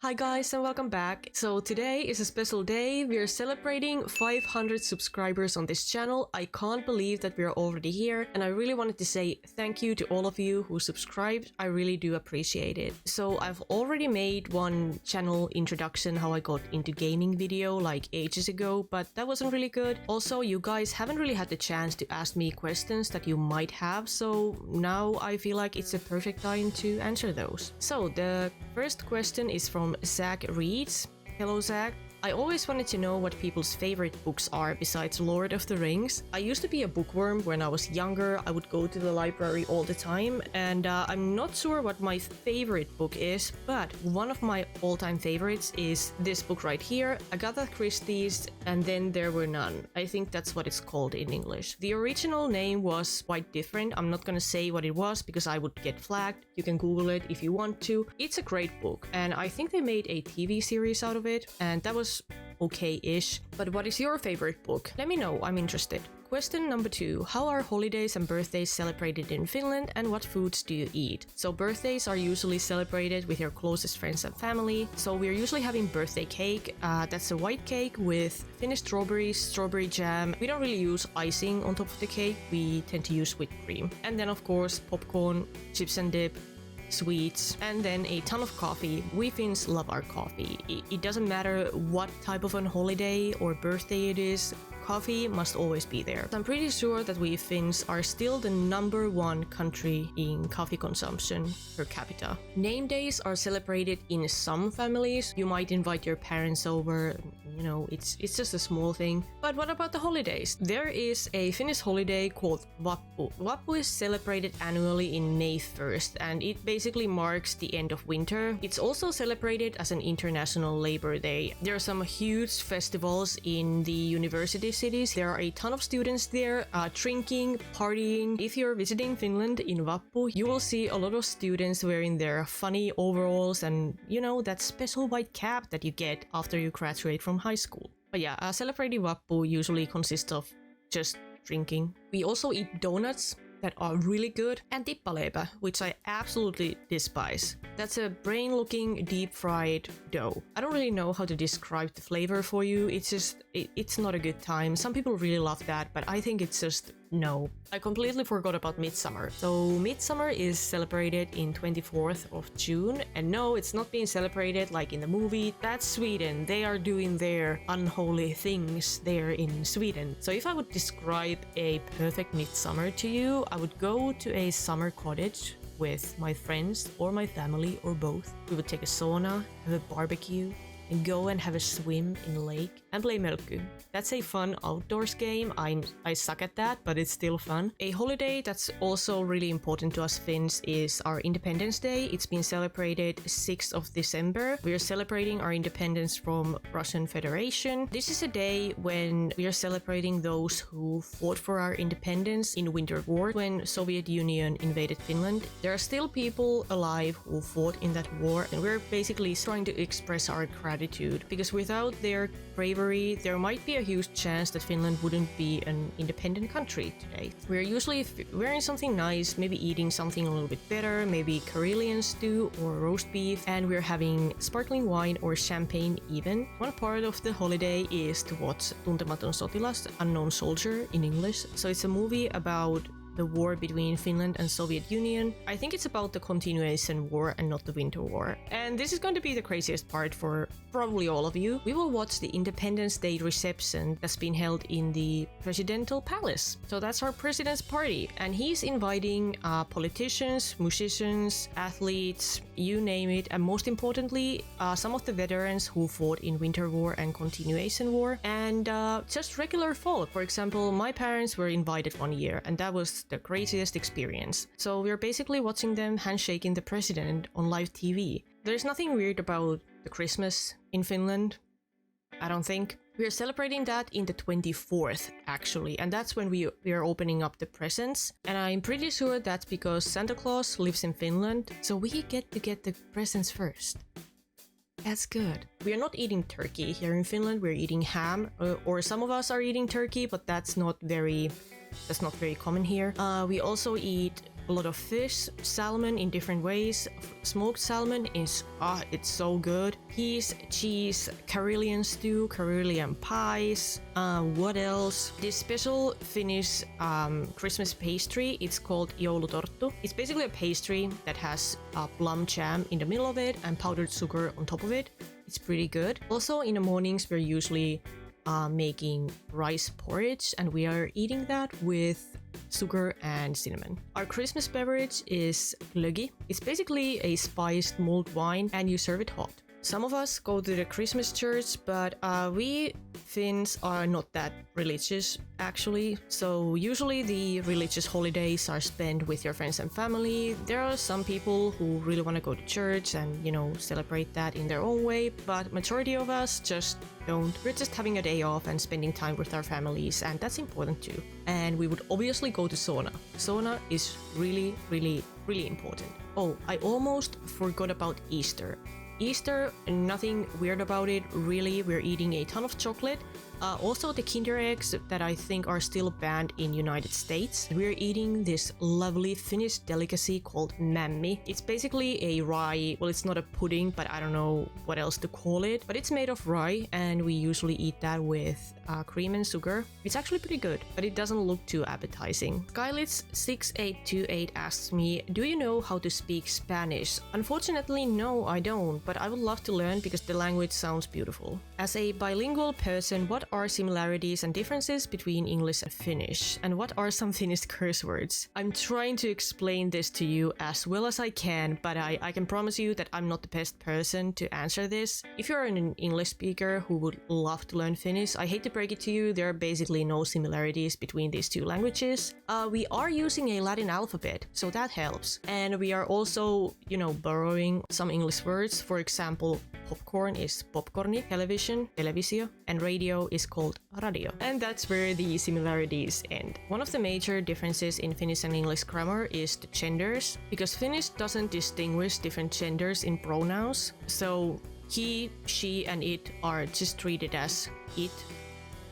Hi guys and welcome back. So today is a special day. We are celebrating 500 subscribers on this channel. I can't believe that we are already here, and I really wanted to say thank you to all of you who subscribed. I really do appreciate it. So I've already made one channel introduction how I got into gaming video like ages ago, but that wasn't really good. Also, you guys haven't really had the chance to ask me questions that you might have, so now I feel like it's a perfect time to answer those. So the first question is from Zach Reeds. Hello Zach. I always wanted to know what people's favorite books are besides Lord of the Rings. I used to be a bookworm when I was younger. I would go to the library all the time, and I'm not sure what my favorite book is, but one of my all-time favorites is this book right here, Agatha Christie's And Then There Were None. I think that's what it's called in English. The original name was quite different. I'm not gonna say what it was because I would get flagged. You can Google it if you want to. It's a great book, and I think they made a TV series out of it, and that was okay-ish. But what is your favorite book? Let me know, I'm interested. Question number 2. How are holidays and birthdays celebrated in Finland, and what foods do you eat? So birthdays are usually celebrated with your closest friends and family. So we're usually having birthday cake. That's a white cake with Finnish strawberries, strawberry jam. We don't really use icing on top of the cake. We tend to use whipped cream. And then of course popcorn, chips and dip, sweets, and then a ton of coffee. We Finns love our coffee. It doesn't matter what type of a holiday or birthday it is, coffee must always be there. I'm pretty sure that we Finns are still the #1 country in coffee consumption per capita. Name days are celebrated in some families. You might invite your parents over, you know, it's just a small thing. But what about the holidays? There is a Finnish holiday called Vappu. Vappu is celebrated annually in May 1st, and it basically marks the end of winter. It's also celebrated as an International Labor Day. There are some huge festivals in the university cities. There are a ton of students there drinking, partying. If you're visiting Finland in Vappu, you will see a lot of students wearing their funny overalls and, you know, that special white cap that you get after you graduate from high school. But yeah, celebrating Vappu usually consists of just drinking. We also eat donuts that are really good, and tippaleipä, which I absolutely despise. That's a brain-looking deep-fried dough. I don't really know how to describe the flavor for you. It's not a good time. Some people really love that, but I think it's just no. I completely forgot about Midsummer. So Midsummer is celebrated in 24th of June, and no, it's not being celebrated like in the movie. That's Sweden. They are doing their unholy things there in Sweden. So if I would describe a perfect Midsummer to you, I would go to a summer cottage with my friends or my family or both. We would take a sauna, have a barbecue, and go and have a swim in the lake and play Mölkky. That's a fun outdoors game. I suck at that, but it's still fun. A holiday that's also really important to us Finns is our Independence Day. It's been celebrated 6th of December. We are celebrating our independence from Russian Federation. This is a day when we are celebrating those who fought for our independence in Winter War when Soviet Union invaded Finland. There are still people alive who fought in that war, and we're basically trying to express our gratitude, because without their bravery, there might be a huge chance that Finland wouldn't be an independent country today. We're usually wearing something nice, maybe eating something a little bit better, maybe Karelian stew or roast beef, and we're having sparkling wine or champagne even. One part of the holiday is to watch Tuntematon sotilas, Unknown Soldier in English. So it's a movie about the war between Finland and Soviet Union. I think it's about the continuation war and not the Winter War. And this is going to be the craziest part for probably all of you. We will watch the Independence Day reception that's been held in the presidential palace. So that's our president's party, and he's inviting politicians, musicians, athletes, you name it, and most importantly, some of the veterans who fought in Winter War and Continuation War, and just regular folk. For example, my parents were invited one year, and that was the craziest experience. So we're basically watching them handshaking the president on live TV. There's nothing weird about the Christmas in Finland, I don't think. We're celebrating that in the 24th actually, and that's when we are opening up the presents. And I'm pretty sure that's because Santa Claus lives in Finland, so we get the presents first. That's good. We are not eating turkey here in Finland. We're eating ham, or some of us are eating turkey, but that's not very common here. We also eat a lot of fish, salmon in different ways. Smoked salmon is, it's so good. Peas, cheese, Karelian stew, Karelian pies. What else? This special Finnish Christmas pastry, it's called joulutorttu. It's basically a pastry that has plum jam in the middle of it and powdered sugar on top of it. It's pretty good. Also, in the mornings, we're usually making rice porridge, and we are eating that with sugar and cinnamon. Our Christmas beverage is glöggi. It's basically a spiced mulled wine, and you serve it hot. Some of us go to the Christmas church, but we Finns are not that religious actually. So usually the religious holidays are spent with your friends and family. There are some people who really want to go to church and, you know, celebrate that in their own way, but majority of us just don't. We're just having a day off and spending time with our families, and that's important too. And we would obviously go to sauna. Sauna is really, really, really important. Oh, I almost forgot about Easter. Easter, nothing weird about it, really. We're eating a ton of chocolate. Also the Kinder eggs that I think are still banned in United States. We're eating this lovely Finnish delicacy called mämmi. It's basically a rye, well, it's not a pudding, but I don't know what else to call it. But it's made of rye, and we usually eat that with cream and sugar. It's actually pretty good, but it doesn't look too appetizing. Skylitz6828 asks me, do you know how to speak Spanish? Unfortunately, no, I don't, but I would love to learn because the language sounds beautiful. As a bilingual person, what are similarities and differences between English and Finnish? And what are some Finnish curse words? I'm trying to explain this to you as well as I can, but I can promise you that I'm not the best person to answer this. If you're an English speaker who would love to learn Finnish, I hate to break it to you, there are basically no similarities between these two languages. We are using a Latin alphabet, so that helps. And we are also, you know, borrowing some English words. For example, popcorn is popcorni, television, televisio, and radio is called radio. And that's where the similarities end. One of the major differences in Finnish and English grammar is the genders, because Finnish doesn't distinguish different genders in pronouns. So he, she, and it are just treated as it,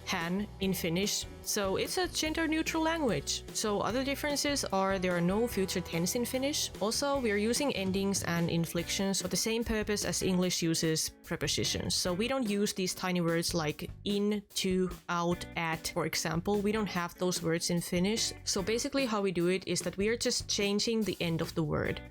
hän in Finnish. So it's a gender-neutral language. So other differences are there are no future tense in Finnish. Also, we are using endings and inflections for the same purpose as English uses prepositions. So we don't use these tiny words like in, to, out, at, for example. We don't have those words in Finnish. So basically how we do it is that we are just changing the end of the word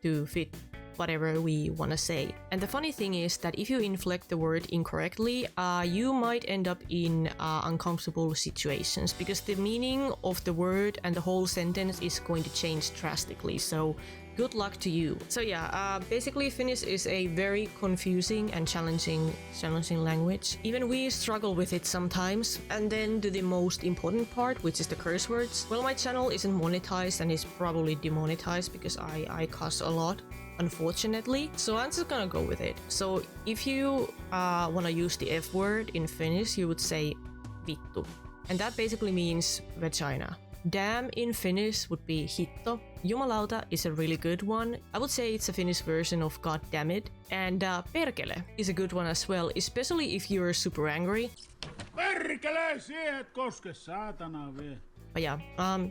to fit whatever we want to say. And the funny thing is that if you inflect the word incorrectly, you might end up in uncomfortable situations because the meaning of the word and the whole sentence is going to change drastically. So good luck to you. So yeah, basically Finnish is a very confusing and challenging language. Even we struggle with it sometimes. And then to the most important part, which is the curse words. Well, my channel isn't monetized and is probably demonetized because I cuss a lot, unfortunately. So I'm just gonna go with it. So if you wanna use the F word in Finnish, you would say vittu. And that basically means vagina. Damn in Finnish would be hitto. Jumalauta is a really good one. I would say it's a Finnish version of god damn it. And perkele is a good one as well, especially if you're super angry. Perkele, siihen koske saatana vie. But yeah,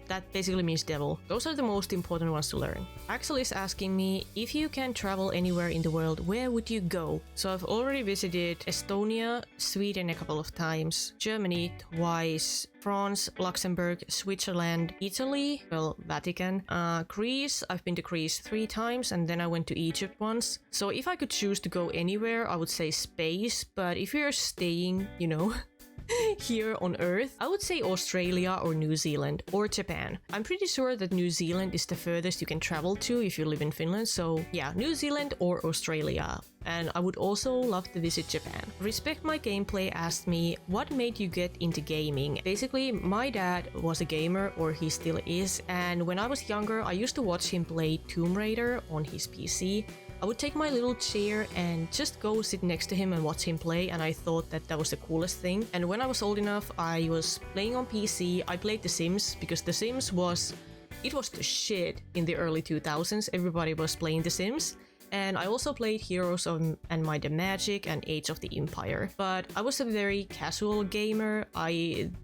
that basically means devil. Those are the most important ones to learn. Axel is asking me, if you can travel anywhere in the world, where would you go? So I've already visited Estonia, Sweden a couple of times, Germany twice, France, Luxembourg, Switzerland, Italy, well, Vatican, Greece. I've been to Greece 3 times, and then I went to Egypt once. So if I could choose to go anywhere, I would say space. But if you're staying, you know, here on Earth, I would say Australia or New Zealand or Japan. I'm pretty sure that New Zealand is the furthest you can travel to if you live in Finland. So yeah, New Zealand or Australia. And I would also love to visit Japan. Respect My Gameplay asked me, what made you get into gaming? Basically, my dad was a gamer, or he still is, and when I was younger, I used to watch him play Tomb Raider on his PC. I would take my little chair and just go sit next to him and watch him play, and I thought that that was the coolest thing. And when I was old enough, I was playing on PC. I played The Sims because The Sims was the shit in the early 2000s. Everybody was playing The Sims. and I also played Heroes and Might and Magic and Age of the Empire. But I was a very casual gamer.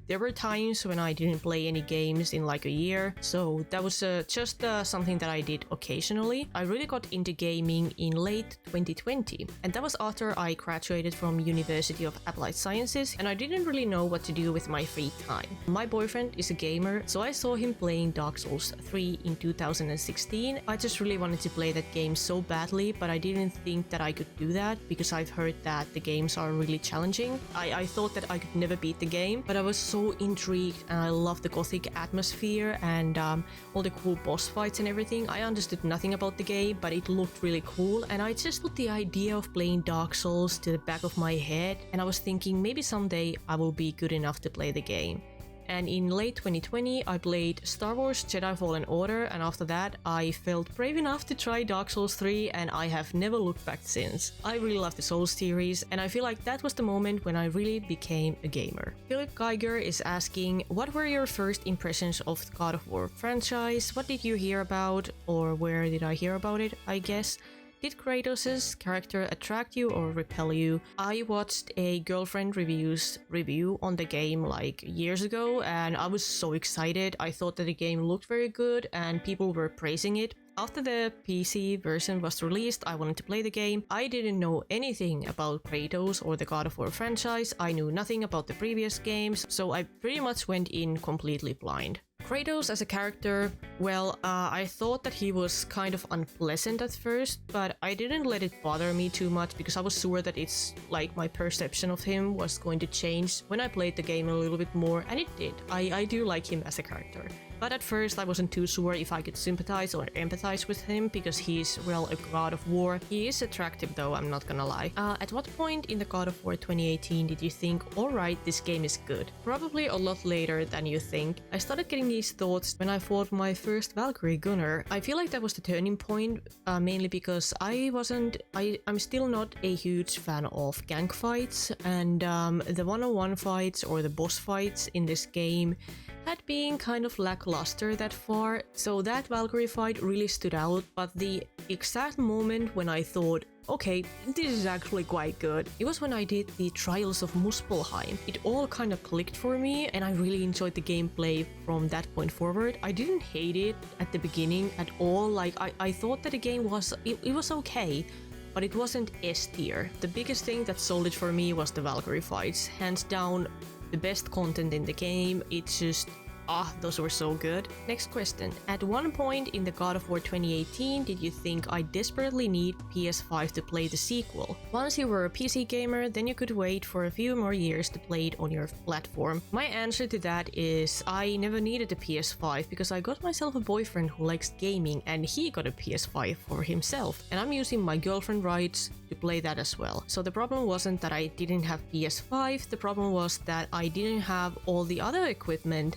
There were times when I didn't play any games in like a year, so that was just something that I did occasionally. I really got into gaming in late 2020, and that was after I graduated from University of Applied Sciences, and I didn't really know what to do with my free time. My boyfriend is a gamer, so I saw him playing Dark Souls 3 in 2016. I just really wanted to play that game so badly, but I didn't think that I could do that because I've heard that the games are really challenging. I thought that I could never beat the game, but I was so intrigued and I loved the gothic atmosphere and all the cool boss fights and everything. I understood nothing about the game, but it looked really cool, and I just put the idea of playing Dark Souls to the back of my head, and I was thinking maybe someday I will be good enough to play the game. And in late 2020, I played Star Wars Jedi Fallen Order, and after that, I felt brave enough to try Dark Souls 3, and I have never looked back since. I really love the Souls series, and I feel like that was the moment when I really became a gamer. Philip Geiger is asking, what were your first impressions of the God of War franchise? What did you hear about, or where did I hear about it, I guess? Did Kratos' character attract you or repel you? I watched a girlfriend review on the game like years ago, and I was so excited. I thought that the game looked very good and people were praising it. After the PC version was released, I wanted to play the game. I didn't know anything about Kratos or the God of War franchise. I knew nothing about the previous games, so I pretty much went in completely blind. Kratos as a character, well, I thought that he was kind of unpleasant at first, but I didn't let it bother me too much because I was sure that it's like my perception of him was going to change when I played the game a little bit more, and it did. I do like him as a character. But at first I wasn't too sure if I could sympathize or empathize with him because he's, well, a god of war. He is attractive though, I'm not gonna lie. At what point in the God of War 2018 did you think, alright, this game is good? Probably a lot later than you think. I started getting these thoughts when I fought my first Valkyrie Gunner. I feel like that was the turning point, mainly because I'm still not a huge fan of gank fights, and the one-on-one fights or the boss fights in this game had been kind of lackluster that far, so that Valkyrie fight really stood out, but the exact moment when I thought, okay, this is actually quite good, it was when I did the Trials of Muspelheim. It all kind of clicked for me, and I really enjoyed the gameplay from that point forward. I didn't hate it at the beginning at all, like I thought that the game was, it was okay, but it wasn't S tier. The biggest thing that sold it for me was the Valkyrie fights, hands down the best content in the game. It's just, those were so good. Next question. At one point in the God of War 2018, did you think I desperately need PS5 to play the sequel? Once you were a PC gamer, then you could wait for a few more years to play it on your platform. My answer to that is I never needed a PS5 because I got myself a boyfriend who likes gaming and he got a PS5 for himself, and I'm using my girlfriend rights to play that as well. So the problem wasn't that I didn't have PS5, the problem was that I didn't have all the other equipment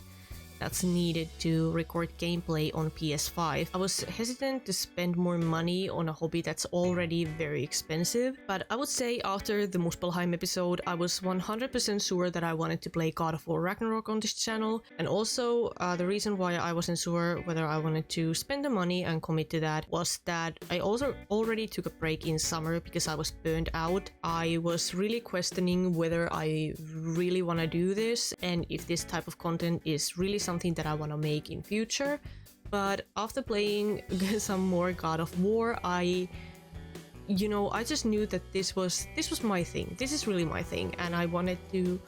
that's needed to record gameplay on PS5. I was hesitant to spend more money on a hobby that's already very expensive, but I would say after the Muspelheim episode, I was 100% sure that I wanted to play God of War Ragnarok on this channel, and also the reason why I wasn't sure whether I wanted to spend the money and commit to that was that I also already took a break in summer because I was burned out. I was really questioning whether I really want to do this and if this type of content is really something that I want to make in future. But after playing some more God of War, I just knew that this was my thing. This is really my thing, and I wanted to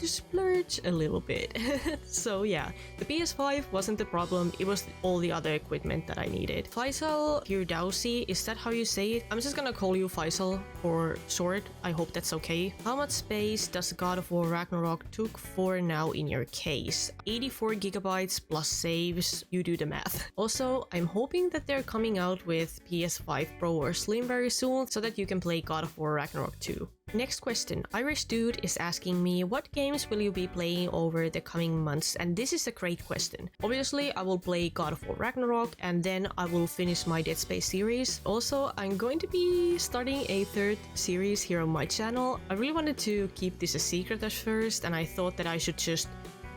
splurge a little bit. So yeah, the PS5 wasn't the problem, it was all the other equipment that I needed. Faisal Firdausi, is that how you say it? I'm just gonna call you Faisal for short, I hope that's okay. How much space does God of War Ragnarok took for now in your case? 84 gigabytes plus saves, you do the math. Also, I'm hoping that they're coming out with PS5 Pro or Slim very soon so that you can play God of War Ragnarok 2. Next question. Irish Dude is asking me, what games will you be playing over the coming months? And this is a great question. Obviously, I will play God of War Ragnarok, and then I will finish my Dead Space series. Also, I'm going to be starting a third series here on my channel. I really wanted to keep this a secret at first, and I thought that I should just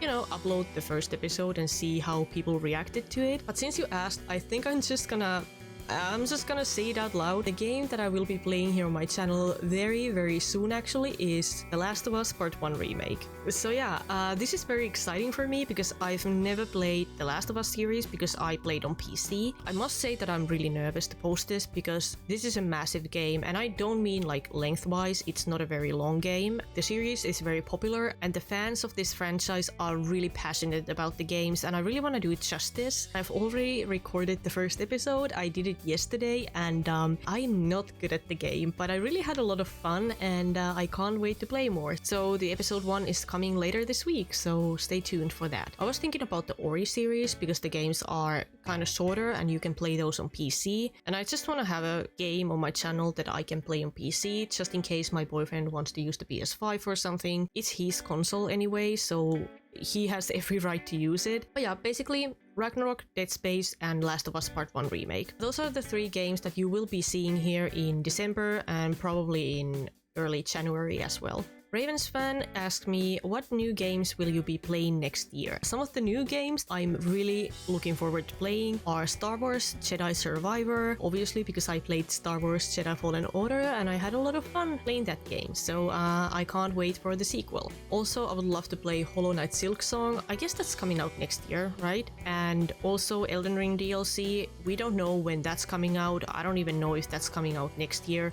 upload the first episode and see how people reacted to it. But since you asked, I think I'm just gonna I'm just gonna say it out loud. The game that I will be playing here on my channel very soon actually is The Last of Us Part 1 Remake. So yeah, this is very exciting for me because I've never played The Last of Us series because I played on PC. I must say that I'm really nervous to post this because this is a massive game, and I don't mean like lengthwise, it's not a very long game. The series is very popular and the fans of this franchise are really passionate about the games, and I really want to do it justice. I've already recorded the first episode. I did it yesterday, and I'm not good at the game, but I really had a lot of fun, and I can't wait to play more. So the episode 1 is coming later this week, so stay tuned for that. I was thinking about the Ori series because the games are kind of shorter and you can play those on PC, and I just want to have a game on my channel that I can play on PC just in case my boyfriend wants to use the PS5 or something. It's his console anyway, so he has every right to use it. But yeah, basically Ragnarok, Dead Space, and Last of Us Part 1 Remake. Those are the 3 games that you will be seeing here in December and probably in early January as well. Ravens fan asked me, what new games will you be playing next year? Some of the new games I'm really looking forward to playing are Star Wars Jedi Survivor, obviously because I played Star Wars Jedi Fallen Order and I had a lot of fun playing that game, so I can't wait for the sequel. Also, I would love to play Hollow Knight Silksong. I guess that's coming out next year, right? And also Elden Ring DLC. We don't know when that's coming out. I don't even know if that's coming out next year.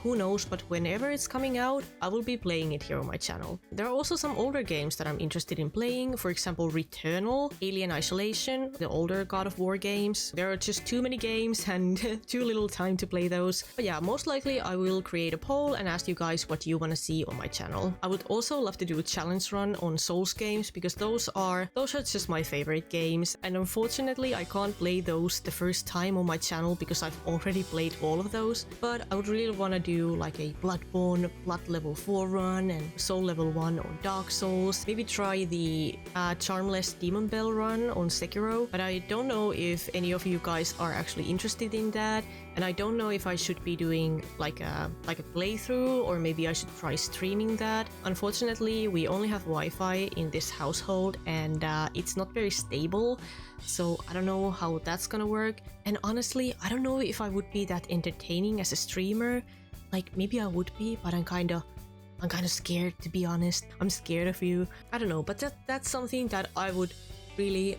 Who knows, but whenever it's coming out, I will be playing it here on my channel. There are also some older games that I'm interested in playing, for example Returnal, Alien Isolation, the older God of War games. There are just too many games and too little time to play those. But yeah, most likely I will create a poll and ask you guys what you want to see on my channel. I would also love to do a challenge run on Souls games because those are just my favorite games, and unfortunately I can't play those the first time on my channel because I've already played all of those. But I would really want to do like a Bloodborne Blood level 4 run and Soul level 1 on Dark Souls. Maybe try the Charmless Demon Bell run on Sekiro, but I don't know if any of you guys are actually interested in that, and I don't know if I should be doing like a playthrough or maybe I should try streaming that. Unfortunately, we only have Wi-Fi in this household and it's not very stable, so I don't know how that's gonna work. And honestly, I don't know if I would be that entertaining as a streamer. Like, maybe I would be, but I'm kind of scared, to be honest. I'm scared of you. I don't know, but that's something that I would really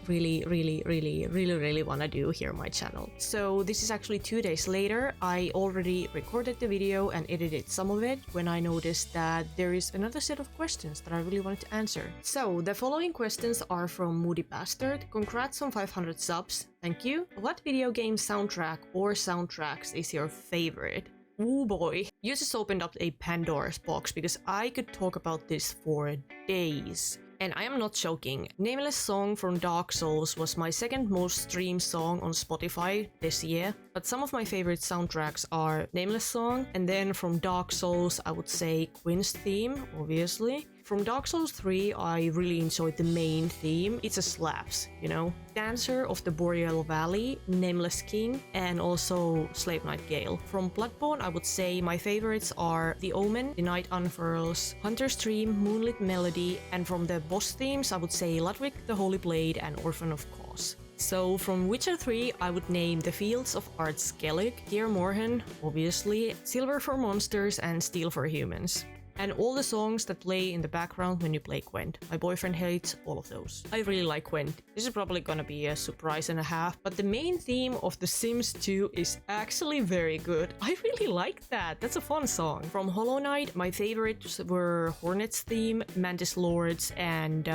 want to do here on my channel. So this is actually 2 days later. I already recorded the video and edited some of it when I noticed that there is another set of questions that I really wanted to answer. So the following questions are from Moody Bastard. Congrats on 500 subs. Thank you. What video game soundtrack or soundtracks is your favorite? Oh boy. You just opened up a Pandora's box because I could talk about this for days. And I am not joking. Nameless Song from Dark Souls was my second most streamed song on Spotify this year. But some of my favorite soundtracks are Nameless Song, and then from Dark Souls I would say Quinn's theme, obviously. From Dark Souls 3 I really enjoyed the main theme. It's a slaps, you know. Dancer of the Boreal Valley, Nameless King, and also Slave Knight Gale. From Bloodborne I would say my favorites are The Omen, The Night Unfurls, Hunter's Dream, Moonlit Melody, and from the boss themes I would say Ludwig the Holy Blade and Orphan of Cause. So from Witcher 3 I would name The Fields of Art Skellig, Dear Morhen, obviously, Silver for Monsters, and Steel for Humans. And all the songs that play in the background when you play Gwent. My boyfriend hates all of those. I really like Gwent. This is probably gonna be a surprise and a half, but the main theme of The Sims 2 is actually very good. I really like that. That's a fun song. From Hollow Knight, my favorites were Hornet's theme, Mantis Lords, and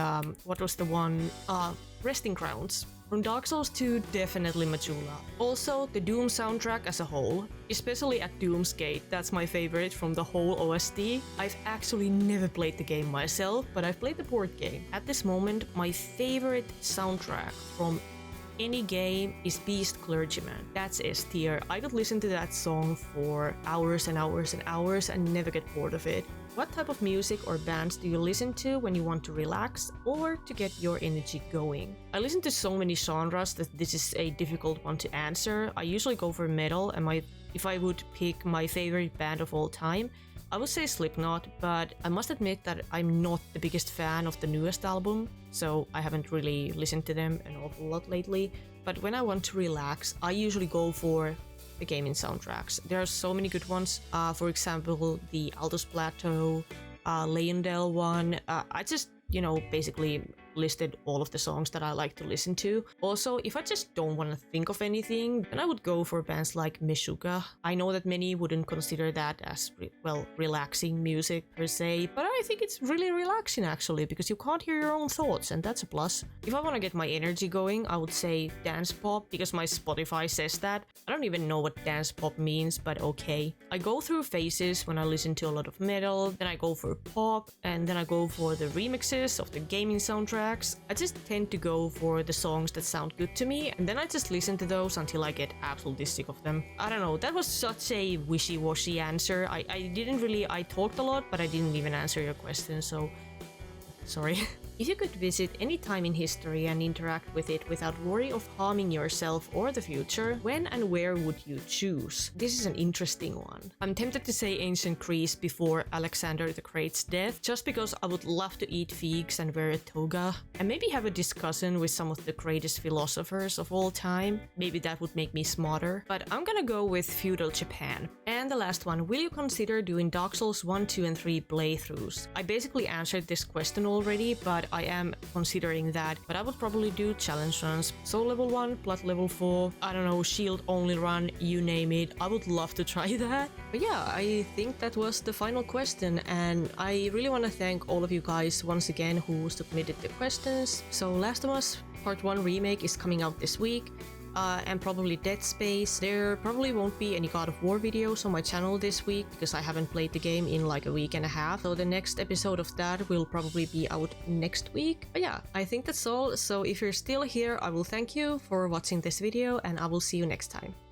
what was the one? Resting Grounds. From Dark Souls 2, definitely Majula. Also, the Doom soundtrack as a whole, especially at Doomsgate, that's my favorite from the whole OST. I've actually never played the game myself, but I've played the board game. At this moment, my favorite soundtrack from any game is Beast Clergyman. That's S tier. I could listen to that song for hours and hours and hours and never get bored of it. What type of music or bands do you listen to when you want to relax or to get your energy going? I listen to so many genres that this is a difficult one to answer. I usually go for metal, and if I would pick my favorite band of all time, I would say Slipknot, but I must admit that I'm not the biggest fan of the newest album, so I haven't really listened to them an awful lot lately. but when I want to relax, I usually go for the gaming soundtracks. There are so many good ones. For example, the Altos Plateau, Leyendale one. I just, basically listed all of the songs that I like to listen to. Also, if I just don't want to think of anything, then I would go for bands like Meshuggah. I know that many wouldn't consider that as, relaxing music per se, but I think it's really relaxing actually, because you can't hear your own thoughts, and that's a plus. If I want to get my energy going, I would say dance pop, because my Spotify says that. I don't even know what dance pop means, but okay. I go through phases when I listen to a lot of metal, then I go for pop, and then I go for the remixes of the gaming soundtrack. I just tend to go for the songs that sound good to me, and then I just listen to those until I get absolutely sick of them. I don't know, that was such a wishy-washy answer. I talked a lot, but I didn't even answer your question, so sorry. If you could visit any time in history and interact with it without worry of harming yourself or the future, when and where would you choose? This is an interesting one. I'm tempted to say ancient Greece before Alexander the Great's death, just because I would love to eat figs and wear a toga, and maybe have a discussion with some of the greatest philosophers of all time. Maybe that would make me smarter, but I'm gonna go with feudal Japan. And the last one, will you consider doing Dark Souls 1, 2, and 3 playthroughs? I basically answered this question already, but I am considering that, but I would probably do challenge runs. Soul level 1, Blood level 4, I don't know, shield only run, you name it. I would love to try that. But yeah, I think that was the final question, and I really want to thank all of you guys once again who submitted the questions. So Last of Us Part 1 remake is coming out this week. And probably Dead Space. There probably won't be any God of War videos on my channel this week because I haven't played the game in like a week and a half. So the next episode of that will probably be out next week. But yeah, I think that's all. So if you're still here, I will thank you for watching this video, and I will see you next time.